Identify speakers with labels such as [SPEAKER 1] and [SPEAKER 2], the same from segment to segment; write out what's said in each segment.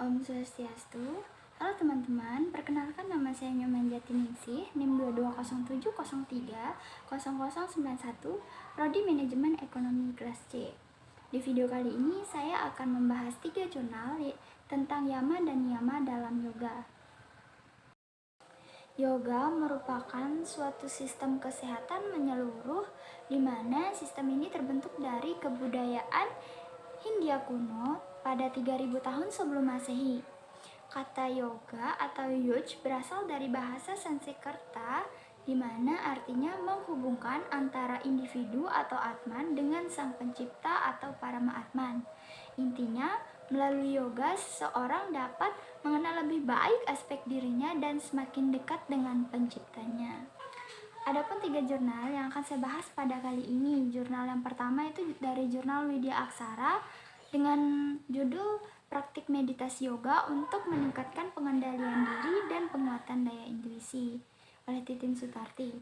[SPEAKER 1] Om Swastiastu. Halo teman-teman, perkenalkan nama saya Nyoman Jatiningsih, NIM 2207030091, Prodi Manajemen Ekonomi kelas C. Di video kali ini saya akan membahas 3 jurnal tentang yama dan niyama dalam yoga. Yoga merupakan suatu sistem kesehatan menyeluruh di mana sistem ini terbentuk dari kebudayaan Hindia kuno pada 3000 tahun sebelum Masehi. Kata yoga atau yuj berasal dari bahasa Sanskerta di mana artinya menghubungkan antara individu atau atman dengan sang pencipta atau Parama Atman. Intinya, melalui yoga seseorang dapat mengenal lebih baik aspek dirinya dan semakin dekat dengan penciptanya. Adapun 3 jurnal yang akan saya bahas pada kali ini. Jurnal yang pertama itu dari jurnal Widya Aksara dengan judul Praktik Meditasi Yoga untuk Meningkatkan Pengendalian Diri dan Penguatan Daya Intuisi oleh Titin Sutarti.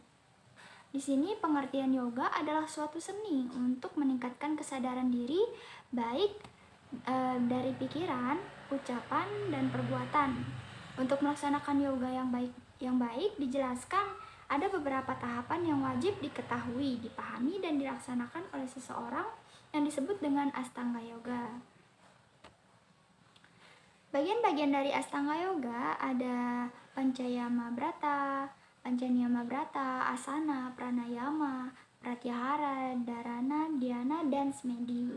[SPEAKER 1] Di sini pengertian yoga adalah suatu seni untuk meningkatkan kesadaran diri baik dari pikiran, ucapan, dan perbuatan. Untuk melaksanakan yoga yang baik dijelaskan ada beberapa tahapan yang wajib diketahui, dipahami, dan dilaksanakan oleh seseorang yang disebut dengan Astanga Yoga. Bagian-bagian dari Astanga Yoga ada Pancayama Brata, Panchaniyama Brata, Asana, Pranayama, Pratyahara, Dharana, Dhyana, dan Smedhi.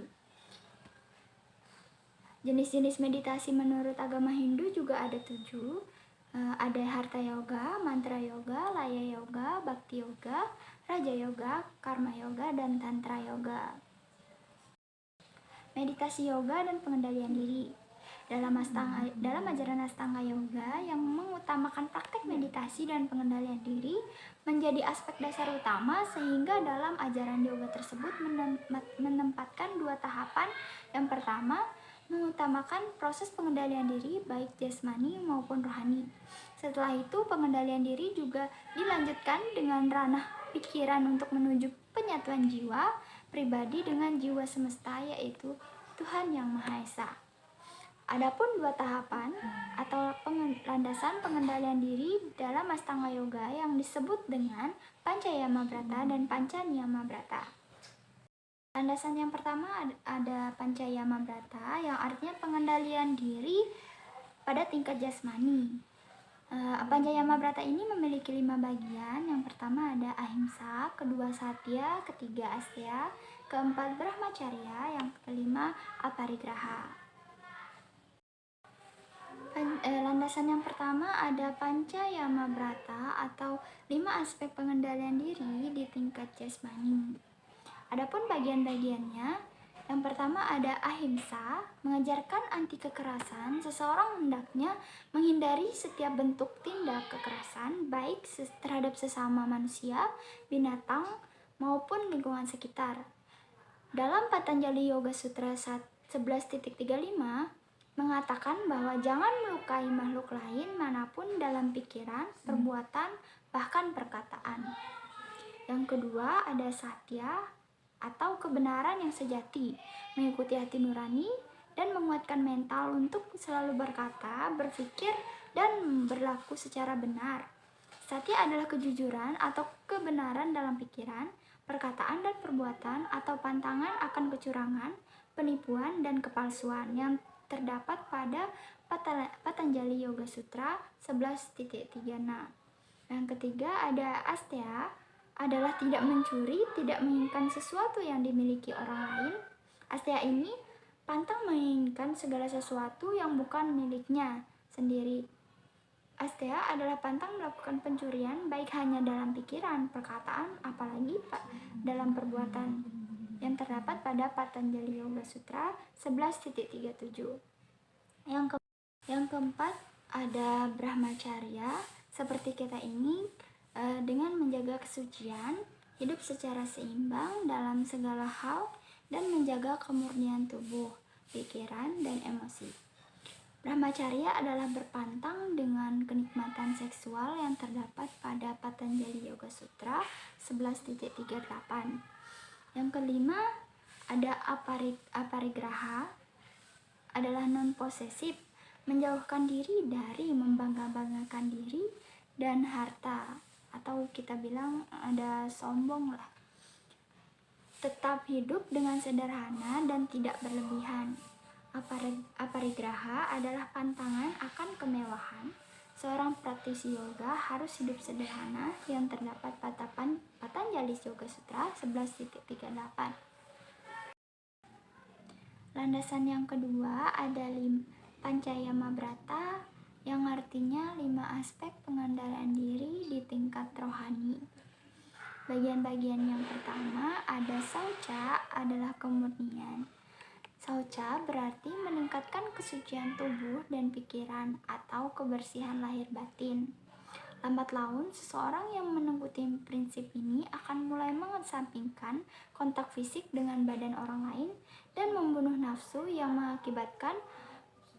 [SPEAKER 1] Jenis-jenis meditasi menurut agama Hindu juga ada 7. Ada Hatha Yoga, Mantra Yoga, Laya Yoga, Bhakti Yoga, Raja Yoga, Karma Yoga, dan Tantra Yoga. Meditasi yoga dan pengendalian diri. Dalam ajaran Astanga Yoga yang mengutamakan praktek meditasi dan pengendalian diri menjadi aspek dasar utama, sehingga dalam ajaran yoga tersebut menempatkan 2 tahapan. Yang pertama, mengutamakan proses pengendalian diri baik jasmani maupun rohani. Setelah itu, pengendalian diri juga dilanjutkan dengan ranah pikiran untuk menuju penyatuan jiwa pribadi dengan jiwa semesta, yaitu Tuhan Yang Maha Esa. Adapun 2 tahapan atau landasan pengendalian diri dalam Astanga Yoga yang disebut dengan Pancayama Brata dan Panchaniyama Brata. Landasan yang pertama ada Pancayama Brata yang artinya pengendalian diri pada tingkat jasmani. Pancayama Brata ini memiliki 5 bagian. Yang pertama ada Ahimsa, kedua Satya, ketiga Asteya, keempat Brahmacharya, yang kelima Aparigraha. Landasan yang pertama ada Pancayama Brata atau 5 aspek pengendalian diri di tingkat jasmani. Adapun bagian-bagiannya, yang pertama ada Ahimsa, mengajarkan anti kekerasan. Seseorang hendaknya menghindari setiap bentuk tindak kekerasan baik terhadap sesama manusia, binatang, maupun lingkungan sekitar. Dalam Patanjali Yoga Sutra 11.35 mengatakan bahwa jangan melukai makhluk lain manapun dalam pikiran, perbuatan, bahkan perkataan. Yang kedua ada Satya atau kebenaran yang sejati, mengikuti hati nurani dan menguatkan mental untuk selalu berkata, berpikir, dan berlaku secara benar. Satya adalah kejujuran atau kebenaran dalam pikiran, perkataan, dan perbuatan, atau pantangan akan kecurangan, penipuan, dan kepalsuan yang terdapat pada Patanjali Yoga Sutra 11.36. Yang ketiga ada Asteya, adalah tidak mencuri, tidak menginginkan sesuatu yang dimiliki orang lain. Asteya ini pantang menginginkan segala sesuatu yang bukan miliknya sendiri. Asteya adalah pantang melakukan pencurian baik hanya dalam pikiran, perkataan, apalagi dalam perbuatan, yang terdapat pada Patanjali Yoga Sutra 11.37. Yang keempat ada Brahmacharya. Seperti kita ini dengan menjaga kesucian, hidup secara seimbang dalam segala hal, dan menjaga kemurnian tubuh, pikiran, dan emosi. Brahmacharya adalah berpantang dengan kenikmatan seksual yang terdapat pada Patanjali Yoga Sutra 11.38. Yang kelima ada Aparigraha, adalah non-posesif, menjauhkan diri dari membangga-banggakan diri dan harta, atau kita bilang ada sombong lah. Tetap hidup dengan sederhana dan tidak berlebihan. Aparigraha adalah pantangan akan kemewahan. Seorang praktisi yoga harus hidup sederhana yang terdapat pada Patanjali Yoga Sutra 11.38. Landasan yang kedua ada Pancayama Brata, yang artinya 5 aspek pengendalian diri di tingkat rohani. Bagian-bagian yang pertama ada Saucha, adalah kemurnian. Saucha berarti meningkatkan kesucian tubuh dan pikiran atau kebersihan lahir batin. Lambat laun, seseorang yang mengikuti prinsip ini akan mulai mengesampingkan kontak fisik dengan badan orang lain dan membunuh nafsu yang mengakibatkan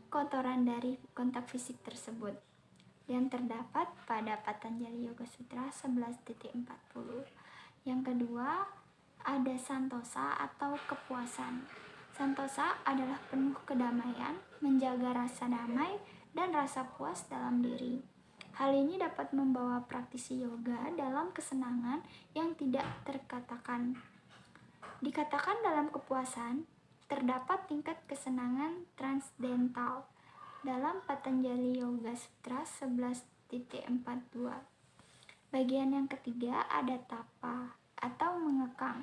[SPEAKER 1] kotoran dari kontak fisik tersebut, yang terdapat pada Patanjali Yoga Sutra 11.40. Yang kedua, ada Santosa atau kepuasan. Santosa adalah penuh kedamaian, menjaga rasa damai dan rasa puas dalam diri. Hal ini dapat membawa praktisi yoga dalam kesenangan yang tidak terkatakan. Dikatakan dalam kepuasan, terdapat tingkat kesenangan transdental dalam Patanjali Yoga Sutra 11.42. Bagian yang ketiga ada tapa atau mengekang.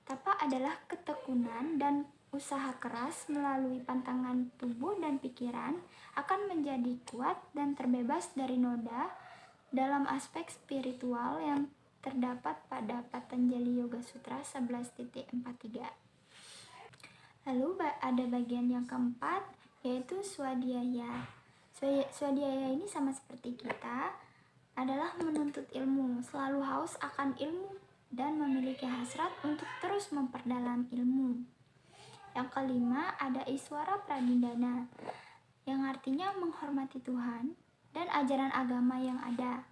[SPEAKER 1] Tapa adalah ketekunan dan usaha keras melalui pantangan tubuh dan pikiran akan menjadi kuat dan terbebas dari noda dalam aspek spiritual yang terdapat pada Patanjali Yoga Sutra 11.43. Lalu ada bagian yang keempat, yaitu swadhyaya. Swadhyaya ini sama seperti kita, adalah menuntut ilmu, selalu haus akan ilmu dan memiliki hasrat untuk terus memperdalam ilmu. Yang kelima ada Iswara Pranidhana, yang artinya menghormati Tuhan dan ajaran agama yang ada.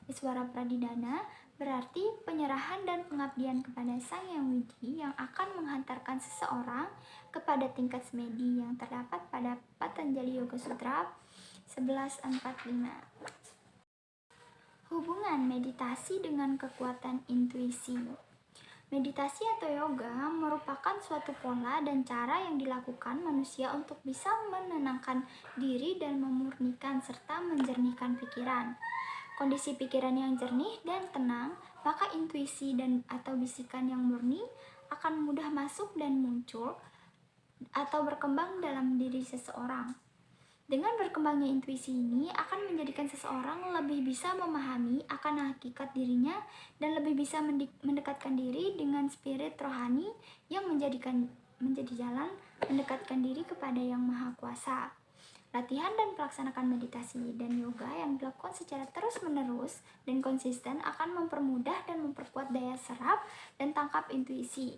[SPEAKER 1] Iswara Pranidhana berarti penyerahan dan pengabdian kepada Sang Yang Widi yang akan menghantarkan seseorang kepada tingkat semedi yang terdapat pada Patanjali Yoga Sutra 11.45. Hubungan meditasi dengan kekuatan intuisi. Meditasi atau yoga merupakan suatu pola dan cara yang dilakukan manusia untuk bisa menenangkan diri dan memurnikan serta menjernihkan pikiran. Kondisi pikiran yang jernih dan tenang, maka intuisi dan atau bisikan yang murni akan mudah masuk dan muncul atau berkembang dalam diri seseorang. Dengan berkembangnya intuisi ini akan menjadikan seseorang lebih bisa memahami akan hakikat dirinya dan lebih bisa mendekatkan diri dengan spirit rohani yang menjadi jalan mendekatkan diri kepada Yang Maha Kuasa. Latihan dan pelaksanakan meditasi dan yoga yang dilakukan secara terus-menerus dan konsisten akan mempermudah dan memperkuat daya serap dan tangkap intuisi.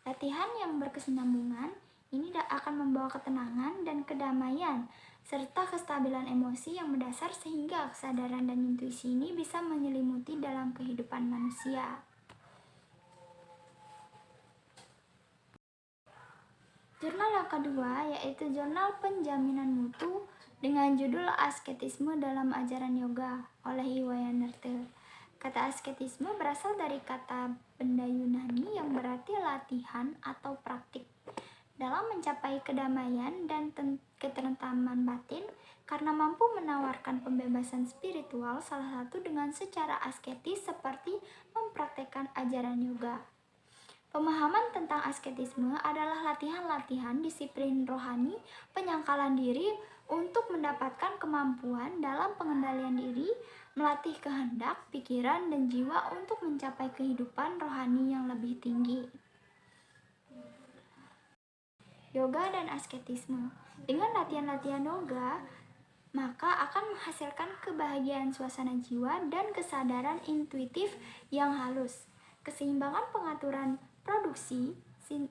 [SPEAKER 1] Latihan yang berkesinambungan ini akan membawa ketenangan dan kedamaian serta kestabilan emosi yang mendasar sehingga kesadaran dan intuisi ini bisa menyelimuti dalam kehidupan manusia. Jurnal yang kedua yaitu Jurnal Penjaminan Mutu dengan judul Asketisme dalam Ajaran Yoga oleh Iwayanarta. Kata asketisme berasal dari kata benda Yunani yang berarti latihan atau praktik. Dalam mencapai kedamaian dan ketentraman batin, karena mampu menawarkan pembebasan spiritual, salah satu dengan secara asketis seperti mempraktekkan ajaran yoga. Pemahaman tentang asketisme adalah latihan-latihan disiplin rohani penyangkalan diri untuk mendapatkan kemampuan dalam pengendalian diri, melatih kehendak, pikiran, dan jiwa untuk mencapai kehidupan rohani yang lebih tinggi. Yoga dan asketisme. Dengan latihan-latihan yoga, maka akan menghasilkan kebahagiaan suasana jiwa dan kesadaran intuitif yang halus. Keseimbangan pengaturan produksi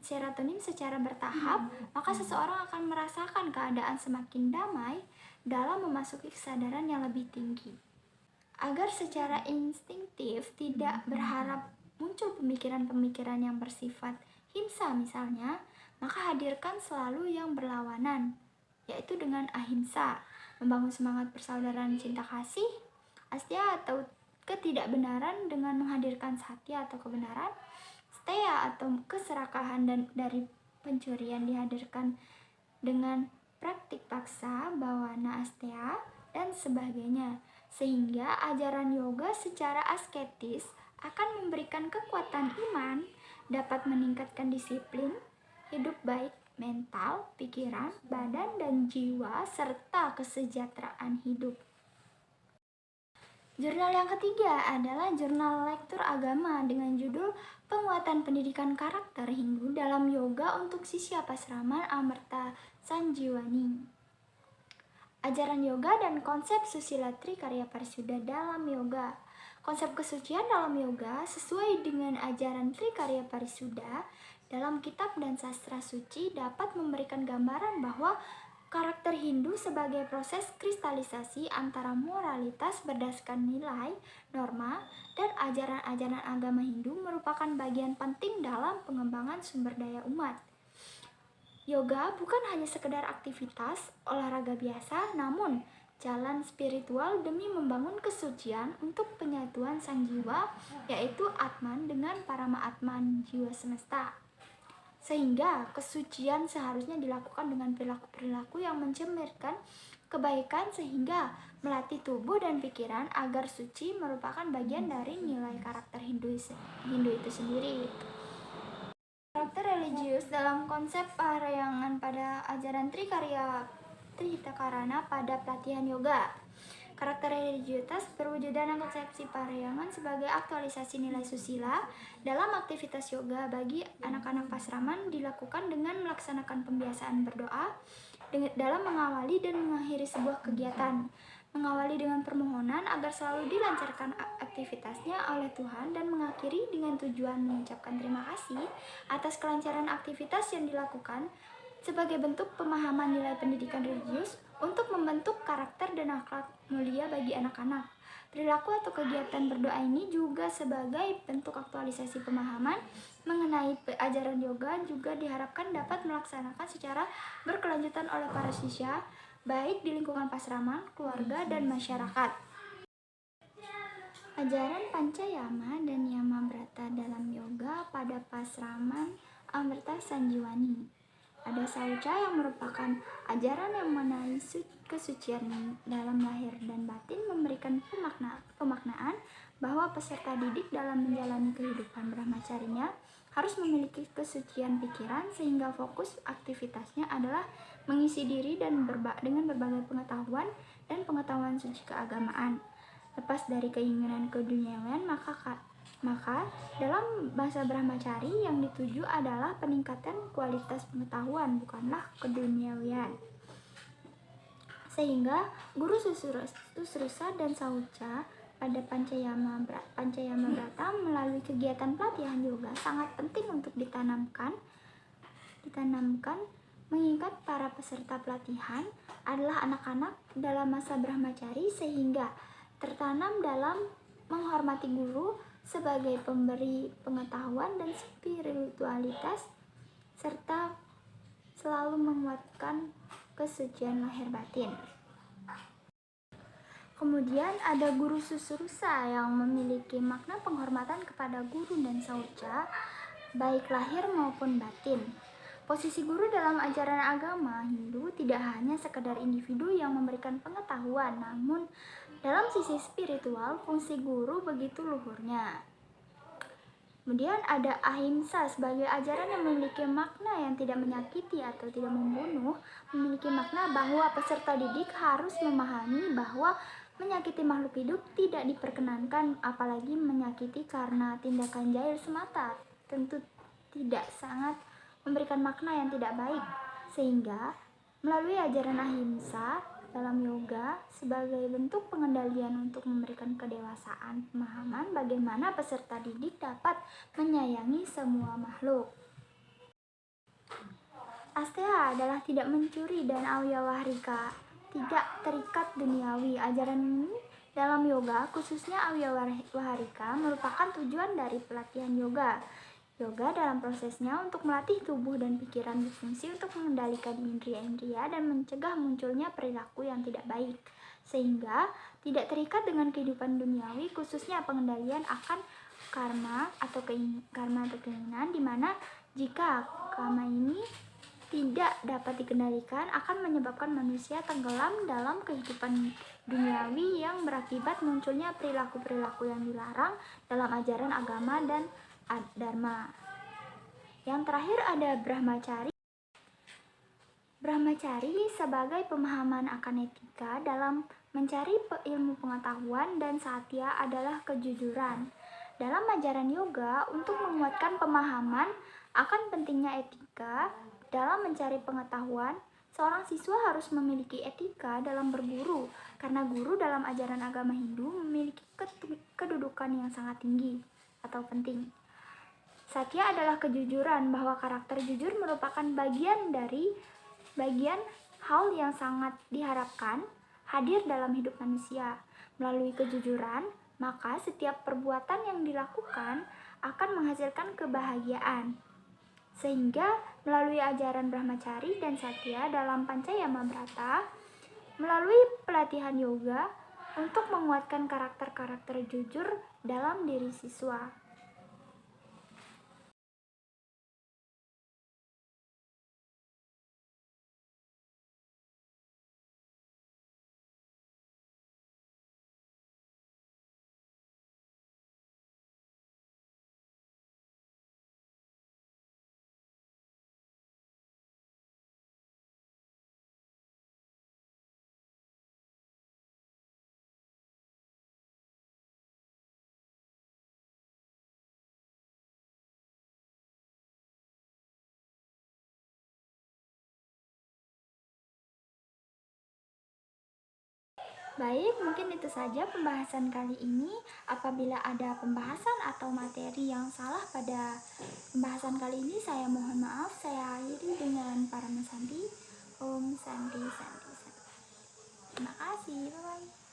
[SPEAKER 1] serotonin secara bertahap, maka seseorang akan merasakan keadaan semakin damai dalam memasuki kesadaran yang lebih tinggi. Agar secara instinktif tidak berharap muncul pemikiran-pemikiran yang bersifat himsa misalnya, maka hadirkan selalu yang berlawanan. yaitu dengan ahimsa, membangun semangat persaudaraan cinta kasih, asteya atau ketidakbenaran dengan menghadirkan satya atau kebenaran, steya atau keserakahan dan dari pencurian dihadirkan dengan praktik paksa, bawana asteya, dan sebagainya. Sehingga ajaran yoga secara asketis akan memberikan kekuatan iman, dapat meningkatkan disiplin, hidup baik, mental, pikiran, badan, dan jiwa, serta kesejahteraan hidup. Jurnal yang ketiga adalah jurnal lektur agama dengan judul Penguatan Pendidikan Karakter Hindu dalam Yoga untuk Sisya Pasraman Amerta Sanjiwani. Ajaran yoga dan konsep susila Trikarya Parisuddha dalam yoga. Konsep kesucian dalam yoga sesuai dengan ajaran Trikarya Parisuddha dalam kitab dan sastra suci dapat memberikan gambaran bahwa karakter Hindu sebagai proses kristalisasi antara moralitas berdasarkan nilai, norma, dan ajaran-ajaran agama Hindu merupakan bagian penting dalam pengembangan sumber daya umat. Yoga bukan hanya sekedar aktivitas olahraga biasa, namun jalan spiritual demi membangun kesucian untuk penyatuan sang jiwa, yaitu Atman dengan Parama Atman, jiwa semesta. Sehingga kesucian seharusnya dilakukan dengan perilaku-perilaku yang mencerminkan kebaikan sehingga melatih tubuh dan pikiran agar suci merupakan bagian dari nilai karakter Hindu itu sendiri. Karakter religius dalam konsep parayangan pada ajaran Trikarya Trihitakarana pada pelatihan yoga. Karakter religiusitas berwujudan dalam konsepsi parayangan sebagai aktualisasi nilai susila dalam aktivitas yoga bagi anak-anak pasraman dilakukan dengan melaksanakan pembiasaan berdoa dalam mengawali dan mengakhiri sebuah kegiatan. Mengawali dengan permohonan agar selalu dilancarkan aktivitasnya oleh Tuhan dan mengakhiri dengan tujuan mengucapkan terima kasih atas kelancaran aktivitas yang dilakukan sebagai bentuk pemahaman nilai pendidikan religius untuk membentuk karakter dan akhlak mulia bagi anak-anak. Perilaku atau kegiatan berdoa ini juga sebagai bentuk aktualisasi pemahaman mengenai ajaran yoga juga diharapkan dapat melaksanakan secara berkelanjutan oleh para sisya, baik di lingkungan pasraman, keluarga, dan masyarakat. Ajaran Pancayama dan Yamabrata dalam yoga pada pasraman Amerta Sanjiwani. Ada Sauca yang merupakan ajaran yang mengenai kesucian dalam lahir dan batin, memberikan pemaknaan bahwa peserta didik dalam menjalani kehidupan brahmacarinya harus memiliki kesucian pikiran sehingga fokus aktivitasnya adalah mengisi diri dan dengan berbagai pengetahuan dan pengetahuan suci keagamaan. Lepas dari keinginan keduniawian, maka dalam bahasa Brahmacari yang dituju adalah peningkatan kualitas pengetahuan, bukanlah keduniawian. Sehingga guru Susrusa dan Sauca pada Pancayama Brata melalui kegiatan pelatihan yoga sangat penting untuk ditanamkan mengingat para peserta pelatihan adalah anak-anak dalam masa Brahmacari sehingga tertanam dalam menghormati guru sebagai pemberi pengetahuan dan spiritualitas serta selalu menguatkan kesucian lahir batin. Kemudian ada guru Susrusa yang memiliki makna penghormatan kepada guru dan sauca baik lahir maupun batin. Posisi guru dalam ajaran agama Hindu tidak hanya sekedar individu yang memberikan pengetahuan, namun dalam sisi spiritual fungsi guru begitu luhurnya. Kemudian ada ahimsa sebagai ajaran yang memiliki makna yang tidak menyakiti atau tidak membunuh, memiliki makna bahwa peserta didik harus memahami bahwa menyakiti makhluk hidup tidak diperkenankan, apalagi menyakiti karena tindakan jahil semata, tentu tidak, sangat memberikan makna yang tidak baik. Sehingga melalui ajaran ahimsa dalam yoga sebagai bentuk pengendalian untuk memberikan kedewasaan pemahaman bagaimana peserta didik dapat menyayangi semua makhluk. Asteya adalah tidak mencuri dan awyawahrika, tidak terikat duniawi. Ajaran ini dalam yoga khususnya awyawahrika merupakan tujuan dari pelatihan yoga, Yoga dalam prosesnya untuk melatih tubuh dan pikiran berfungsi untuk mengendalikan indria-indria dan mencegah munculnya perilaku yang tidak baik, sehingga tidak terikat dengan kehidupan duniawi, khususnya pengendalian akan karma atau keinginan, di mana jika karma ini tidak dapat dikendalikan akan menyebabkan manusia tenggelam dalam kehidupan duniawi yang berakibat munculnya perilaku-perilaku yang dilarang dalam ajaran agama dan dharma. Yang terakhir ada Brahmacari. Brahmacari sebagai pemahaman akan etika dalam mencari ilmu pengetahuan, dan Satya adalah kejujuran. Dalam ajaran yoga, untuk menguatkan pemahaman akan pentingnya etika dalam mencari pengetahuan, seorang siswa harus memiliki etika dalam berguru, karena guru dalam ajaran agama Hindu memiliki kedudukan yang sangat tinggi atau penting. Satya adalah kejujuran, bahwa karakter jujur merupakan bagian hal yang sangat diharapkan hadir dalam hidup manusia. Melalui kejujuran, maka setiap perbuatan yang dilakukan akan menghasilkan kebahagiaan. Sehingga melalui ajaran Brahmacari dan Satya dalam Pancayamabrata, melalui pelatihan yoga untuk menguatkan karakter-karakter jujur dalam diri siswa. Baik, mungkin itu saja pembahasan kali ini. Apabila ada pembahasan atau materi yang salah pada pembahasan kali ini, saya mohon maaf. Saya akhiri dengan Paramasanti. Om Santi Santi Santi. Terima kasih. Bye-bye.